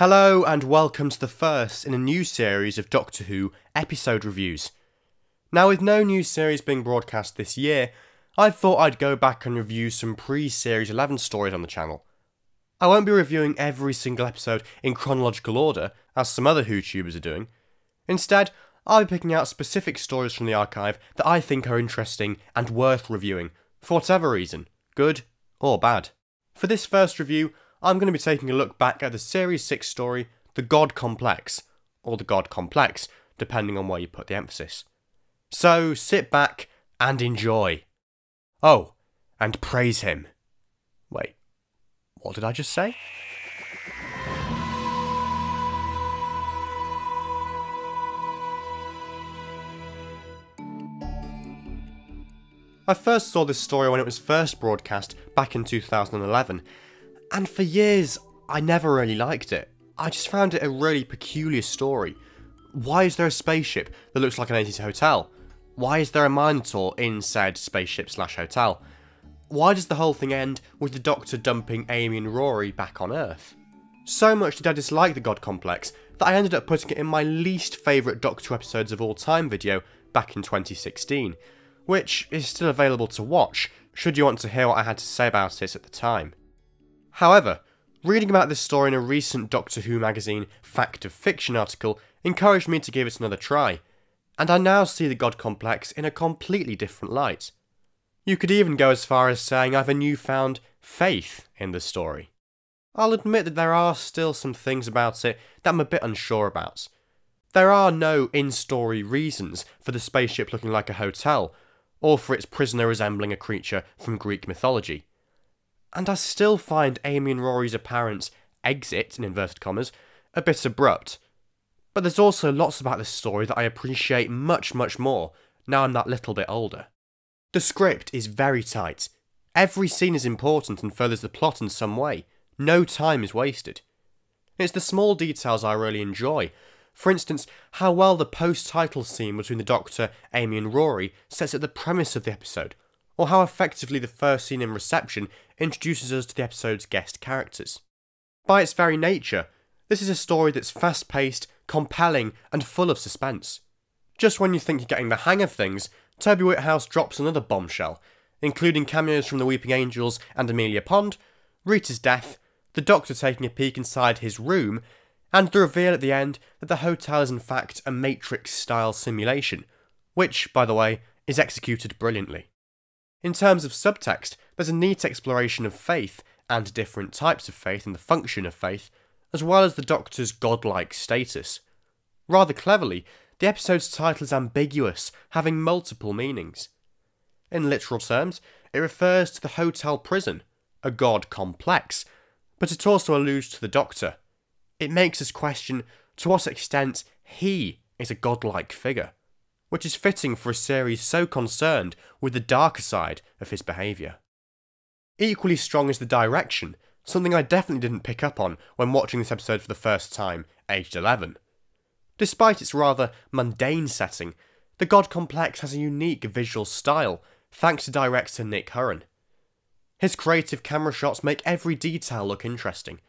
Hello and welcome to the first in a new series of Doctor Who episode reviews. Now, with no new series being broadcast this year, I thought I'd go back and review some pre-Series 11 stories on the channel. I won't be reviewing every single episode in chronological order, as some other WhoTubers are doing. Instead, I'll be picking out specific stories from the archive that I think are interesting and worth reviewing, for whatever reason, good or bad. For this first review, I'm going to be taking a look back at the Series 6 story, The God Complex, or The God Complex, depending on where you put the emphasis. So sit back and enjoy. Oh, and praise him. Wait, what did I just say? I first saw this story when it was first broadcast back in 2011, and for years I never really liked it. I just found it a really peculiar story. Why is there a spaceship that looks like an 80s hotel? Why is there a Minotaur in said spaceship/hotel? Why does the whole thing end with the Doctor dumping Amy and Rory back on Earth? So much did I dislike the God Complex that I ended up putting it in my least favourite Doctor Who episodes of all time video back in 2016, which is still available to watch should you want to hear what I had to say about it at the time. However, reading about this story in a recent Doctor Who magazine Fact of Fiction article encouraged me to give it another try, and I now see the God Complex in a completely different light. You could even go as far as saying I've a newfound faith in the story. I'll admit that there are still some things about it that I'm a bit unsure about. There are no in-story reasons for the spaceship looking like a hotel, or for its prisoner resembling a creature from Greek mythology. And I still find Amy and Rory's apparent exit, in inverted commas, a bit abrupt. But there's also lots about this story that I appreciate much more, now I'm that little bit older. The script is very tight. Every scene is important and furthers the plot in some way. No time is wasted. It's the small details I really enjoy. For instance, how well the post-title scene between the Doctor, Amy and Rory sets up the premise of the episode, or how effectively the first scene in reception introduces us to the episode's guest characters. By its very nature, this is a story that's fast-paced, compelling, and full of suspense. Just when you think you're getting the hang of things, Toby Whithouse drops another bombshell, including cameos from the Weeping Angels and Amelia Pond, Rita's death, the Doctor taking a peek inside his room, and the reveal at the end that the hotel is in fact a Matrix-style simulation, which, by the way, is executed brilliantly. In terms of subtext, there's a neat exploration of faith and different types of faith and the function of faith, as well as the Doctor's godlike status. Rather cleverly, the episode's title is ambiguous, having multiple meanings. In literal terms, it refers to the hotel prison, a god complex, but it also alludes to the Doctor. It makes us question to what extent he is a godlike figure, which is fitting for a series so concerned with the darker side of his behaviour. Equally strong is the direction, something I definitely didn't pick up on when watching this episode for the first time, aged 11. Despite its rather mundane setting, the God Complex has a unique visual style, thanks to director Nick Hurren. His creative camera shots make every detail look interesting,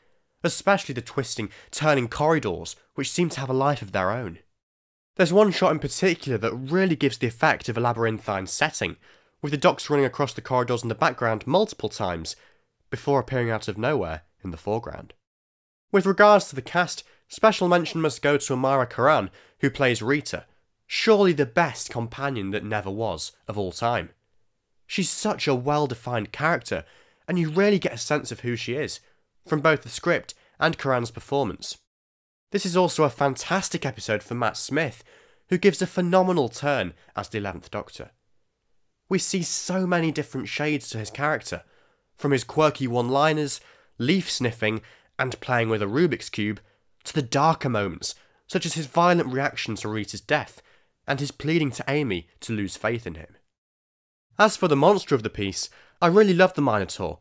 especially the twisting, turning corridors, which seem to have a life of their own. There's one shot in particular that really gives the effect of a labyrinthine setting, with the Doctor running across the corridors in the background multiple times, before appearing out of nowhere in the foreground. With regards to the cast, special mention must go to Amara Karan, who plays Rita, surely the best companion that never was, of all time. She's such a well-defined character, and you really get a sense of who she is, from both the script and Karan's performance. This is also a fantastic episode for Matt Smith, who gives a phenomenal turn as the 11th Doctor. We see so many different shades to his character, from his quirky one-liners, leaf-sniffing, and playing with a Rubik's Cube, to the darker moments, such as his violent reaction to Rita's death, and his pleading to Amy to lose faith in him. As for the monster of the piece, I really love the Minotaur,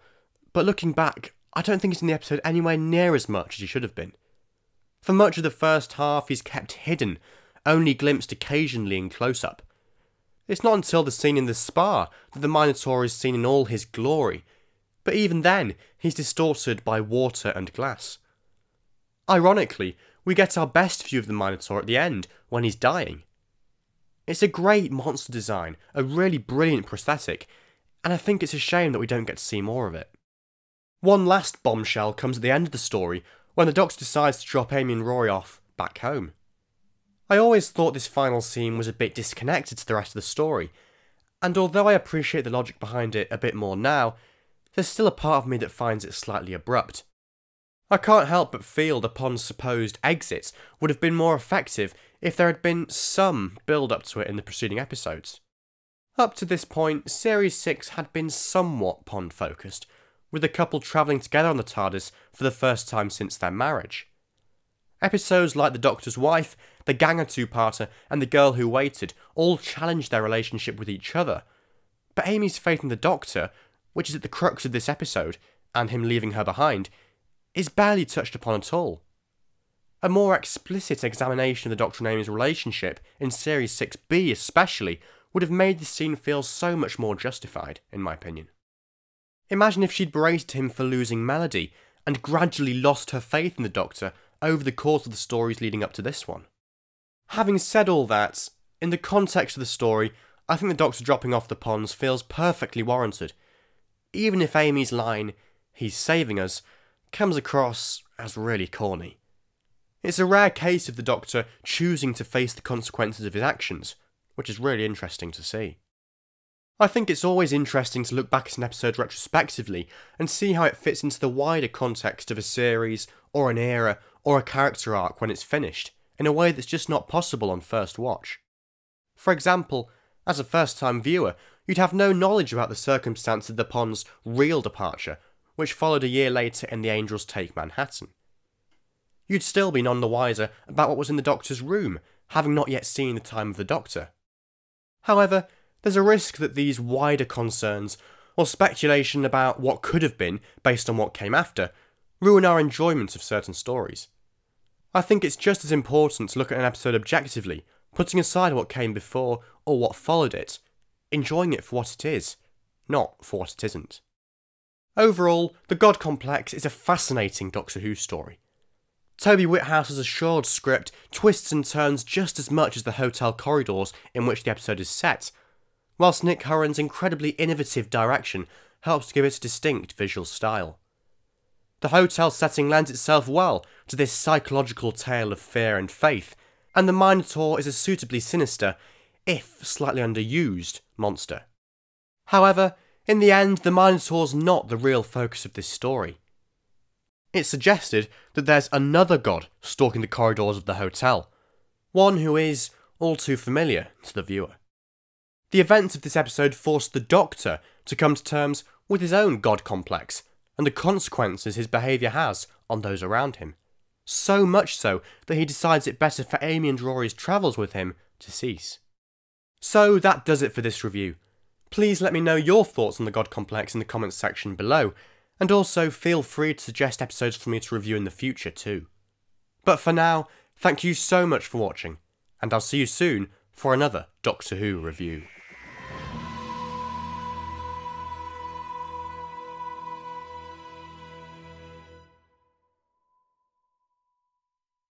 but looking back, I don't think he's in the episode anywhere near as much as he should have been. For much of the first half, he's kept hidden, only glimpsed occasionally in close-up. It's not until the scene in the spa that the Minotaur is seen in all his glory, but even then, he's distorted by water and glass. Ironically, we get our best view of the Minotaur at the end, when he's dying. It's a great monster design, a really brilliant prosthetic, and I think it's a shame that we don't get to see more of it. One last bombshell comes at the end of the story, when the Doctor decides to drop Amy and Rory off back home. I always thought this final scene was a bit disconnected to the rest of the story, and although I appreciate the logic behind it a bit more now, there's still a part of me that finds it slightly abrupt. I can't help but feel the pond's supposed exit would have been more effective if there had been some build-up to it in the preceding episodes. Up to this point, Series 6 had been somewhat pond-focused, with the couple travelling together on the TARDIS for the first time since their marriage. Episodes like The Doctor's Wife, The Ganger Two-Parter, and The Girl Who Waited all challenged their relationship with each other, but Amy's faith in the Doctor, which is at the crux of this episode, and him leaving her behind, is barely touched upon at all. A more explicit examination of the Doctor and Amy's relationship, in Series 6B especially, would have made the scene feel so much more justified, in my opinion. Imagine if she'd berated him for losing Melody, and gradually lost her faith in the Doctor over the course of the stories leading up to this one. Having said all that, in the context of the story, I think the Doctor dropping off the ponds feels perfectly warranted, even if Amy's line, "He's saving us," comes across as really corny. It's a rare case of the Doctor choosing to face the consequences of his actions, which is really interesting to see. I think it's always interesting to look back at an episode retrospectively and see how it fits into the wider context of a series, or an era, or a character arc when it's finished, in a way that's just not possible on first watch. For example, as a first-time viewer, you'd have no knowledge about the circumstances of the pond's real departure, which followed a year later in The Angels Take Manhattan. You'd still be none the wiser about what was in the Doctor's room, having not yet seen the time of the Doctor. However, there's a risk that these wider concerns, or speculation about what could have been based on what came after, ruin our enjoyment of certain stories. I think it's just as important to look at an episode objectively, putting aside what came before or what followed it, enjoying it for what it is, not for what it isn't. Overall, The God Complex is a fascinating Doctor Who story. Toby Whithouse's assured script twists and turns just as much as the hotel corridors in which the episode is set, whilst Nick Hurren's incredibly innovative direction helps to give it a distinct visual style. The hotel setting lends itself well to this psychological tale of fear and faith, and the Minotaur is a suitably sinister, if slightly underused, monster. However, in the end, the Minotaur's not the real focus of this story. It's suggested that there's another god stalking the corridors of the hotel, one who is all too familiar to the viewer. The events of this episode force the Doctor to come to terms with his own god complex, and the consequences his behaviour has on those around him. So much so that he decides it better for Amy and Rory's travels with him to cease. So that does it for this review. Please let me know your thoughts on the God Complex in the comments section below, and also feel free to suggest episodes for me to review in the future too. But for now, thank you so much for watching, and I'll see you soon for another Doctor Who review.